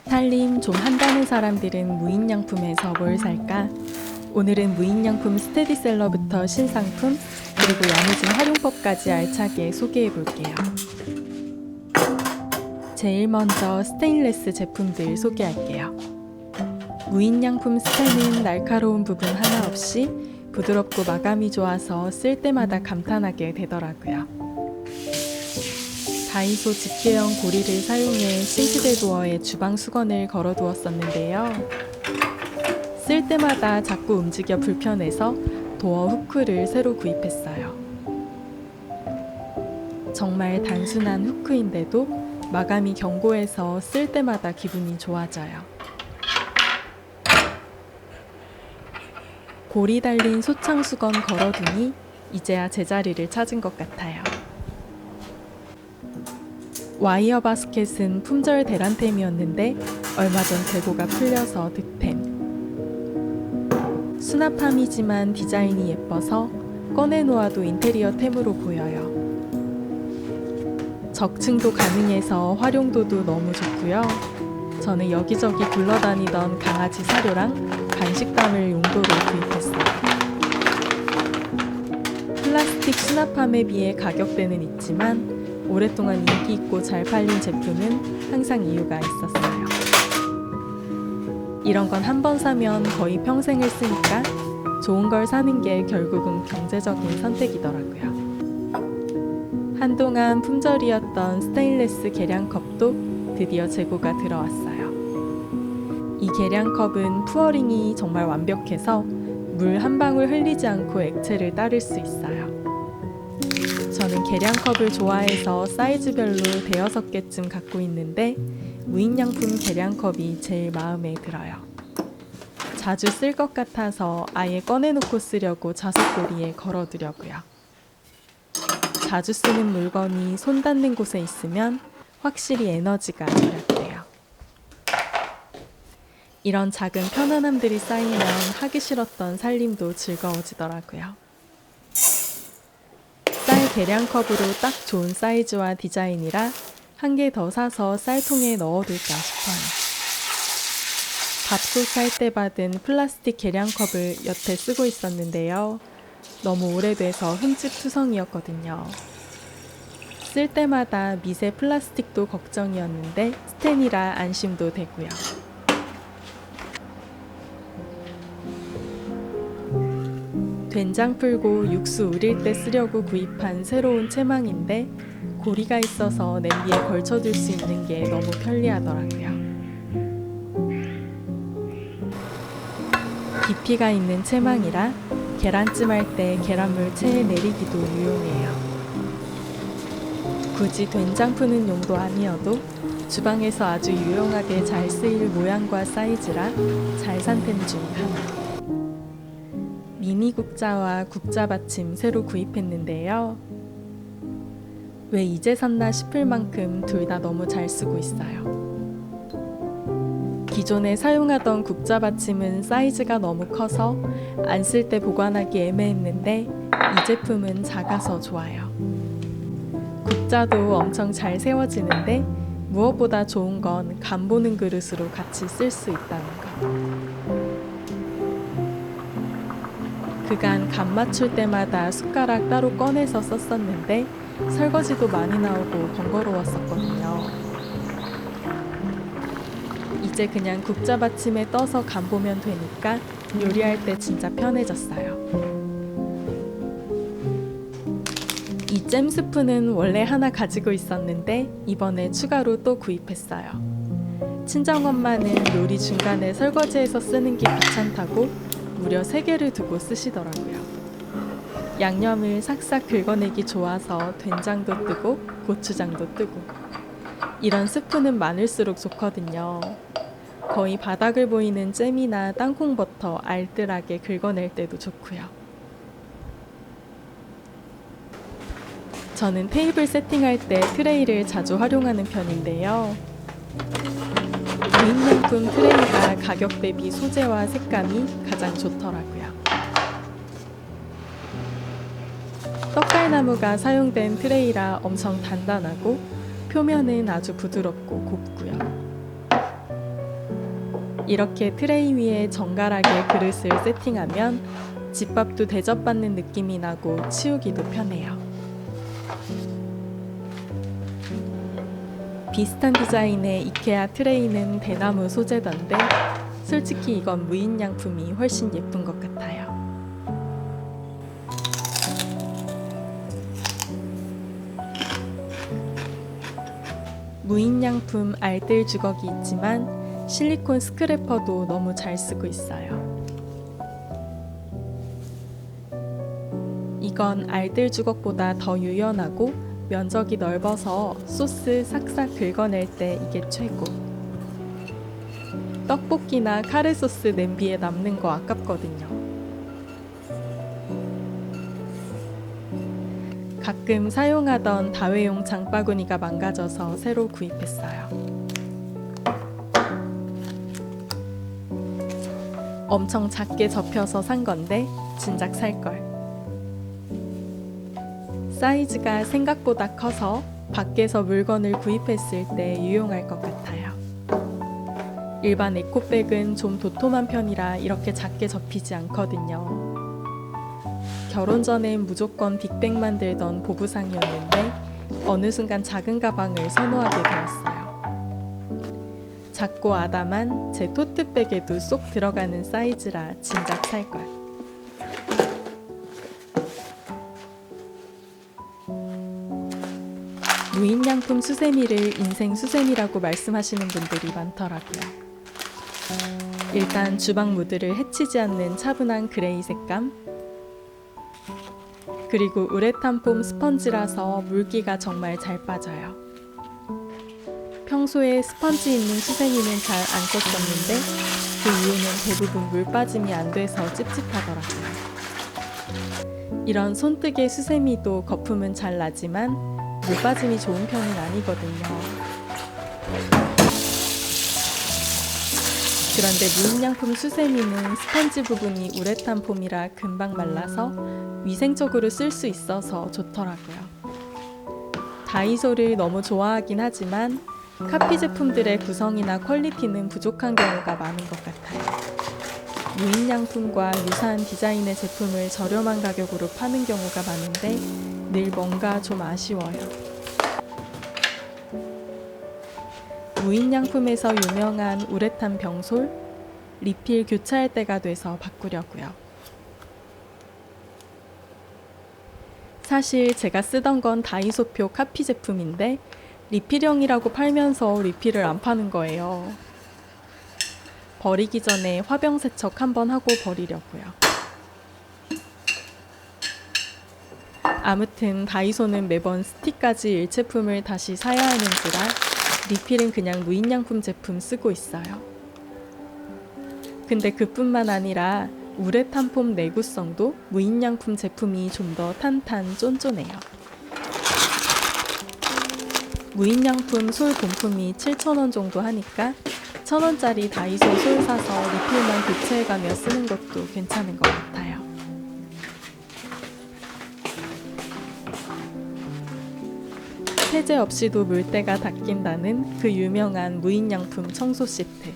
살림 좀 한다는 사람들은 무인양품에서 뭘 살까? 오늘은 무인양품 스테디셀러부터 신상품, 그리고 야무진 활용법까지 알차게 소개해볼게요. 제일 먼저 스테인레스 제품들 소개할게요. 무인양품 스테는 날카로운 부분 하나 없이 부드럽고 마감이 좋아서 쓸 때마다 감탄하게 되더라고요. 다이소 집게형 고리를 사용해 싱크대 도어에 주방 수건을 걸어두었었는데요. 쓸 때마다 자꾸 움직여 불편해서 도어 후크를 새로 구입했어요. 정말 단순한 후크인데도 마감이 견고해서 쓸 때마다 기분이 좋아져요. 고리 달린 소창 수건 걸어두니 이제야 제자리를 찾은 것 같아요. 와이어 바스켓은 품절 대란템이었는데 얼마 전 재고가 풀려서 득템. 수납함이지만 디자인이 예뻐서 꺼내놓아도 인테리어 템으로 보여요. 적층도 가능해서 활용도도 너무 좋고요. 저는 여기저기 굴러다니던 강아지 사료랑 간식 담을 용도로 구입했어요. 플라스틱 수납함에 비해 가격대는 있지만 오랫동안 인기 있고 잘 팔린 제품은 항상 이유가 있었어요. 이런 건 한 번 사면 거의 평생을 쓰니까 좋은 걸 사는 게 결국은 경제적인 선택이더라고요. 한동안 품절이었던 스테인레스 계량컵도 드디어 재고가 들어왔어요. 이 계량컵은 푸어링이 정말 완벽해서 물 한 방울 흘리지 않고 액체를 따를 수 있어요. 저는 계량컵을 좋아해서 사이즈별로 대여섯 개쯤 갖고 있는데 무인양품 계량컵이 제일 마음에 들어요. 자주 쓸 것 같아서 아예 꺼내놓고 쓰려고 자석고리에 걸어두려고요. 자주 쓰는 물건이 손 닿는 곳에 있으면 확실히 에너지가 절약돼요. 이런 작은 편안함들이 쌓이면 하기 싫었던 살림도 즐거워지더라고요. 쌀 계량컵으로 딱 좋은 사이즈와 디자인이라 한 개 더 사서 쌀통에 넣어둘까 싶어요. 밥솥 살 때 받은 플라스틱 계량컵을 여태 쓰고 있었는데요. 너무 오래돼서 흠집투성이었거든요. 쓸 때마다 미세 플라스틱도 걱정이었는데 스텐이라 안심도 되고요. 된장 풀고 육수 우릴 때 쓰려고 구입한 새로운 채망인데 고리가 있어서 냄비에 걸쳐둘 수 있는 게 너무 편리하더라고요. 깊이가 있는 채망이라 계란찜 할 때 계란물 체에 내리기도 유용해요. 굳이 된장 푸는 용도 아니어도 주방에서 아주 유용하게 잘 쓰일 모양과 사이즈라 잘 산 템 중 하나. 미니 국자와 국자 받침 새로 구입했는데요. 왜 이제 샀나 싶을 만큼 둘 다 너무 잘 쓰고 있어요. 기존에 사용하던 국자 받침은 사이즈가 너무 커서 안 쓸 때 보관하기 애매했는데 이 제품은 작아서 좋아요. 국자도 엄청 잘 세워지는데 무엇보다 좋은 건 간 보는 그릇으로 같이 쓸 수 있다는 거. 그간 간 맞출 때마다 숟가락 따로 꺼내서 썼었는데 설거지도 많이 나오고 번거로웠었거든요. 이제 그냥 국자 받침에 떠서 간 보면 되니까 요리할 때 진짜 편해졌어요. 이 잼 스푼은 원래 하나 가지고 있었는데 이번에 추가로 또 구입했어요. 친정엄마는 요리 중간에 설거지해서 쓰는 게 귀찮다고 무려 3개를 두고 쓰시더라고요. 양념을 싹싹 긁어내기 좋아서 된장도 뜨고 고추장도 뜨고. 이런 스푼은 많을수록 좋거든요. 거의 바닥을 보이는 잼이나 땅콩버터 알뜰하게 긁어낼 때도 좋고요. 저는 테이블 세팅할 때 트레이를 자주 활용하는 편인데요. 무인양품 트레이가 가격 대비 소재와 색감이 가장 좋더라고요. 떡갈나무가 사용된 트레이라 엄청 단단하고 표면은 아주 부드럽고 곱고요. 이렇게 트레이 위에 정갈하게 그릇을 세팅하면 집밥도 대접받는 느낌이 나고 치우기도 편해요. 비슷한 디자인의 이케아 트레이는 대나무 소재던데 솔직히 이건 무인양품이 훨씬 예쁜 것 같아요. 무인양품 알뜰 주걱이 있지만 실리콘 스크래퍼도 너무 잘 쓰고 있어요. 이건 알뜰 주걱보다 더 유연하고 면적이 넓어서 소스 싹싹 긁어낼 때 이게 최고. 떡볶이나 카레 소스 냄비에 남는 거 아깝거든요. 가끔 사용하던 다회용 장바구니가 망가져서 새로 구입했어요. 엄청 작게 접혀서 산 건데 진작 살걸. 사이즈가 생각보다 커서 밖에서 물건을 구입했을 때 유용할 것 같아요. 일반 에코백은 좀 도톰한 편이라 이렇게 작게 접히지 않거든요. 결혼 전엔 무조건 빅백만 들던 보부상이었는데 어느 순간 작은 가방을 선호하게 되었어요. 작고 아담한 제 토트백에도 쏙 들어가는 사이즈라 진작 살걸. 무인양품 수세미를 인생 수세미라고 말씀하시는 분들이 많더라고요. 일단 주방 무드를 해치지 않는 차분한 그레이 색감, 그리고 우레탄 폼 스펀지라서 물기가 정말 잘 빠져요. 평소에 스펀지 있는 수세미는 잘 안 썼었는데 그 이유는 대부분 물 빠짐이 안 돼서 찝찝하더라고요. 이런 손뜨개 수세미도 거품은 잘 나지만 물 빠짐이 좋은 편은 아니거든요. 그런데 무인양품 수세미는 스펀지 부분이 우레탄 폼이라 금방 말라서 위생적으로 쓸 수 있어서 좋더라고요. 다이소를 너무 좋아하긴 하지만 카피 제품들의 구성이나 퀄리티는 부족한 경우가 많은 것 같아요. 무인양품과 유사한 디자인의 제품을 저렴한 가격으로 파는 경우가 많은데 늘 뭔가 좀 아쉬워요. 무인양품에서 유명한 우레탄 병솔, 리필 교체할 때가 돼서 바꾸려고요. 사실 제가 쓰던 건 다이소표 카피 제품인데 리필형이라고 팔면서 리필을 안 파는 거예요. 버리기 전에 화병 세척 한번 하고 버리려고요. 아무튼 다이소는 매번 스틱까지 일체품을 다시 사야 하는지라 리필은 그냥 무인양품 제품 쓰고 있어요. 근데 그뿐만 아니라 우레탄 폼 내구성도 무인양품 제품이 좀 더 탄탄 쫀쫀해요. 무인양품 솔 본품이 7,000원 정도 하니까 1,000원짜리 다이소 솔 사서 리필만 교체해가며 쓰는 것도 괜찮은 것 같아요. 세제 없이도 물때가 닦인다는 그 유명한 무인양품 청소 시트.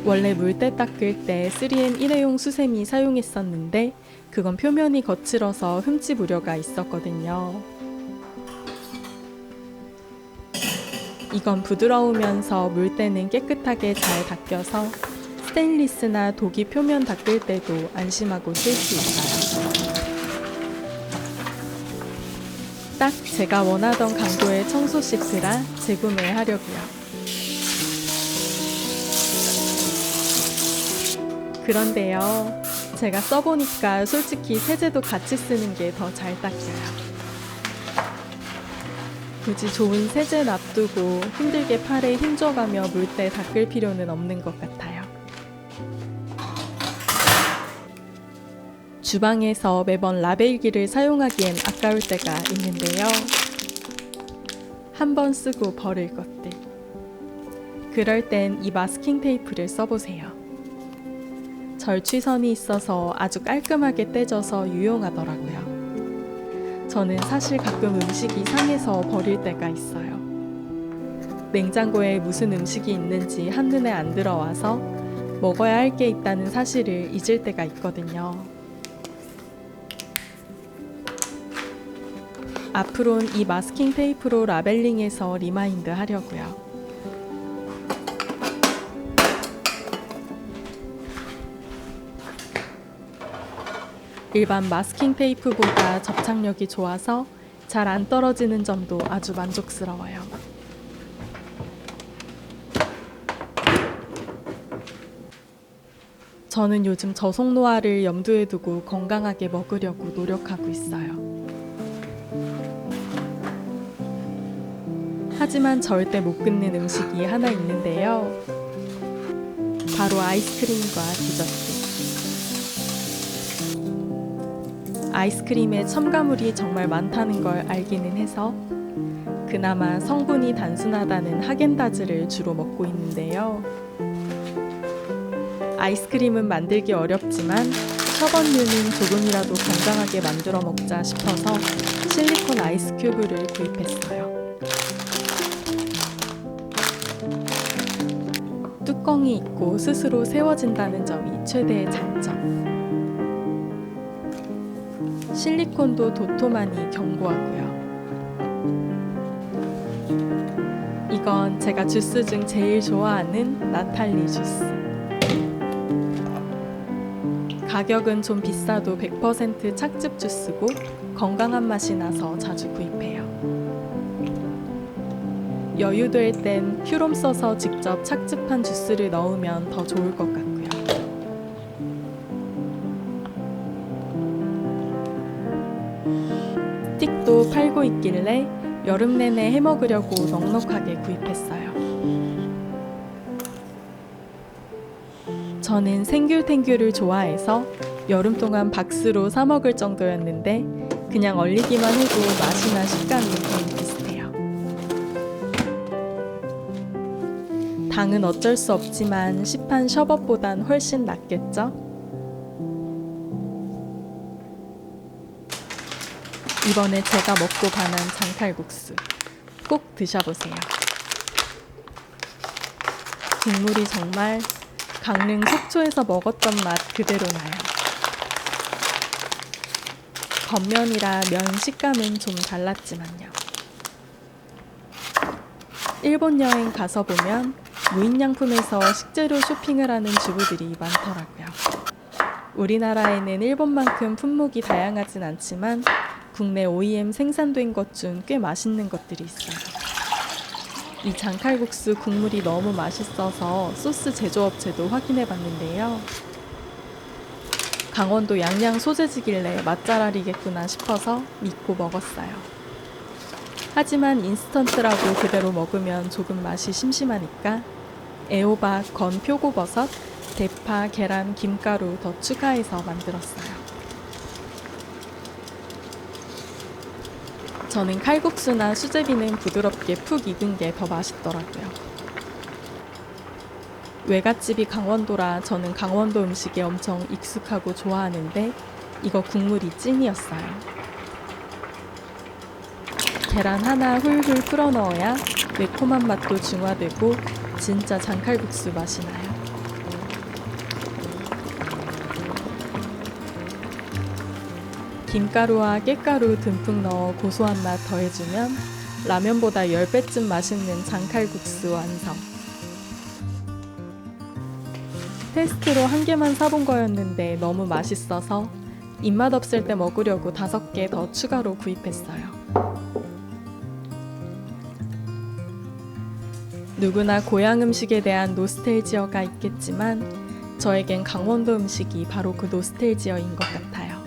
원래 물때 닦을 때 3M 일회용 수세미 사용했었는데 그건 표면이 거칠어서 흠집 우려가 있었거든요. 이건 부드러우면서 물때는 깨끗하게 잘 닦여서 스테인리스나 도기 표면 닦을 때도 안심하고 쓸 수 있어요. 딱 제가 원하던 강도의 청소 시트라 재구매하려고요. 그런데요, 제가 써보니까 솔직히 세제도 같이 쓰는 게 더 잘 닦여요. 굳이 좋은 세제 놔두고 힘들게 팔에 힘줘가며 물때 닦을 필요는 없는 것 같아요. 주방에서 매번 라벨기를 사용하기엔 아까울 때가 있는데요. 한 번 쓰고 버릴 것들. 그럴 땐 이 마스킹 테이프를 써보세요. 절취선이 있어서 아주 깔끔하게 떼져서 유용하더라고요. 저는 사실 가끔 음식이 상해서 버릴 때가 있어요. 냉장고에 무슨 음식이 있는지 한눈에 안 들어와서 먹어야 할 게 있다는 사실을 잊을 때가 있거든요. 앞으로는 이 마스킹 테이프로 라벨링해서 리마인드 하려고요. 일반 마스킹 테이프보다 접착력이 좋아서 잘 안 떨어지는 점도 아주 만족스러워요. 저는 요즘 저속노화를 염두에 두고 건강하게 먹으려고 노력하고 있어요. 하지만 절대 못 끊는 음식이 하나 있는데요. 바로 아이스크림과 디저트. 아이스크림에 첨가물이 정말 많다는 걸 알기는 해서 그나마 성분이 단순하다는 하겐다즈를 주로 먹고 있는데요. 아이스크림은 만들기 어렵지만 셔벗류는 조금이라도 건강하게 만들어 먹자 싶어서 실리콘 아이스 큐브를 구입했어요. 뚜껑이 있고 스스로 세워진다는 점이 최대의 장점. 실리콘도 도톰하니 견고하고요. 이건 제가 주스 중 제일 좋아하는 나탈리 주스. 가격은 좀 비싸도 100% 착즙 주스고 건강한 맛이 나서 자주 구입해요. 여유될 땐 퓨롬 써서 직접 착즙한 주스를 넣으면 더 좋을 것 같고요. 스틱도 팔고 있길래 여름 내내 해먹으려고 넉넉하게 구입했어요. 저는 생귤탱귤을 좋아해서 여름 동안 박스로 사 먹을 정도였는데 그냥 얼리기만 해도 맛이나 식감이 거의 비슷해요. 당은 어쩔 수 없지만 시판 셔벗보단 훨씬 낫겠죠? 이번에 제가 먹고 반한 장칼국수 꼭 드셔보세요. 국물이 정말 강릉 속초에서 먹었던 맛 그대로 나요. 겉면이라 면 식감은 좀 달랐지만요. 일본 여행 가서 보면 무인양품에서 식재료 쇼핑을 하는 주부들이 많더라고요. 우리나라에는 일본만큼 품목이 다양하진 않지만 국내 OEM 생산된 것 중 꽤 맛있는 것들이 있어요. 이 장칼국수 국물이 너무 맛있어서 소스 제조업체도 확인해 봤는데요. 강원도 양양 소재지길래 맛잘알이겠구나 싶어서 믿고 먹었어요. 하지만 인스턴트라고 그대로 먹으면 조금 맛이 심심하니까 애호박, 건 표고버섯, 대파, 계란, 김가루 더 추가해서 만들었어요. 저는 칼국수나 수제비는 부드럽게 푹 익은 게 더 맛있더라고요. 외갓집이 강원도라 저는 강원도 음식에 엄청 익숙하고 좋아하는데 이거 국물이 찐이었어요. 계란 하나 훌훌 풀어 넣어야 매콤한 맛도 중화되고 진짜 장칼국수 맛이 나요. 김가루와 깻가루 듬뿍 넣어 고소한 맛 더해주면 라면보다 10배쯤 맛있는 장칼국수 완성. 테스트로 한 개만 사본 거였는데 너무 맛있어서 입맛 없을 때 먹으려고 5개 더 추가로 구입했어요. 누구나 고향 음식에 대한 노스텔지어가 있겠지만 저에겐 강원도 음식이 바로 그 노스텔지어인 것 같아요.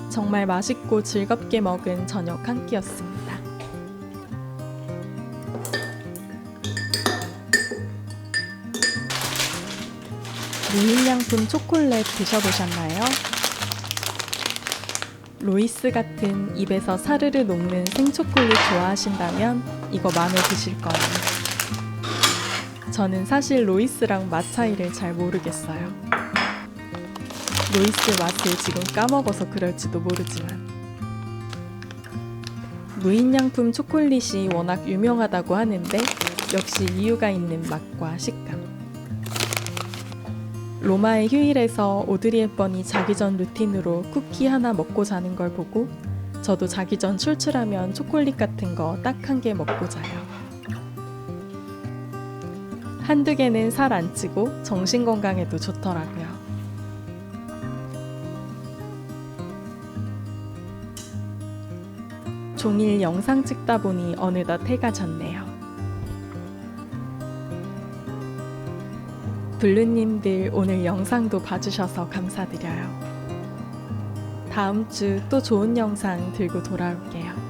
정말 맛있고 즐겁게 먹은 저녁 한 끼였습니다. 무인양품 초콜릿 드셔보셨나요? 로이스 같은 입에서 사르르 녹는 생초콜릿 좋아하신다면 이거 마음에 드실 거예요. 저는 사실 로이스랑 맛 차이를 잘 모르겠어요. 로이스 맛을 지금 까먹어서 그럴지도 모르지만 무인양품 초콜릿이 워낙 유명하다고 하는데 역시 이유가 있는 맛과 식감. 로마의 휴일에서 오드리 헵번이 자기 전 루틴으로 쿠키 하나 먹고 자는 걸 보고 저도 자기 전 출출하면 초콜릿 같은 거 딱 한 개 먹고 자요. 한두 개는 살 안 찌고 정신 건강에도 좋더라고요. 종일 영상 찍다 보니 어느덧 해가 졌네요. 블루님들 오늘 영상도 봐주셔서 감사드려요. 다음 주 또 좋은 영상 들고 돌아올게요.